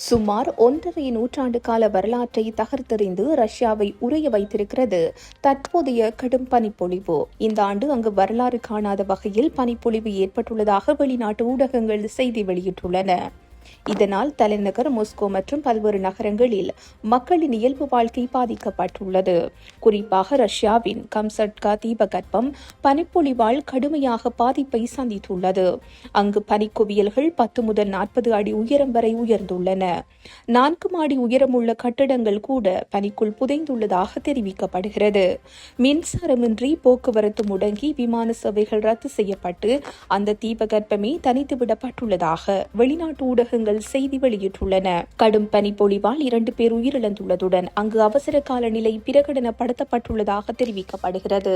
சுமார் 1.5 நூற்றாண்டு கால வரலாற்றை தகர்த்தெறிந்து ரஷ்யாவை உறைய வைத்திருக்கிறது தற்போதைய கடும் பனிப்பொழிவு. இந்த ஆண்டு அங்கு வரலாறு காணாத வகையில் பனிப்பொழிவு ஏற்பட்டுள்ளதாக வெளிநாட்டு ஊடகங்கள் செய்தி வெளியிட்டுள்ளன. இதனால் தலைநகர் மாஸ்கோ மற்றும் பல்வேறு நகரங்களில் மக்களின் இயல்பு வாழ்க்கை பாதிக்கப்பட்டுள்ளது. குறிப்பாக ரஷ்யாவின் கம்சட்கா தீபகற்பம் பனிப்பொழிவால் கடுமையாக பாதிப்பை சந்தித்துள்ளது. அங்கு பனிக்குவியல்கள் 10 முதல் 40 அடி உயரம் வரை உயர்ந்துள்ளன. 4 மாடி உயரமுள்ள கட்டிடங்கள் கூட பனிக்குள் புதைந்துள்ளதாக தெரிவிக்கப்படுகிறது. மின்சாரமின்றி போக்குவரத்து முடங்கி விமான சேவைகள் ரத்து செய்யப்பட்டு அந்த தீபகற்பமே தனித்து விடப்பட்டுள்ளதாக வெளிநாட்டு ஊடகங்கள் செய்தி வெளியிட்டுள்ளன. கடும் பனிப்பொழிவால் 2 பேர் உயிரிழந்துள்ளதுடன் அங்கு அவசர கால நிலை பிரகடனப்படுத்தப்பட்டுள்ளதாக தெரிவிக்கப்படுகிறது.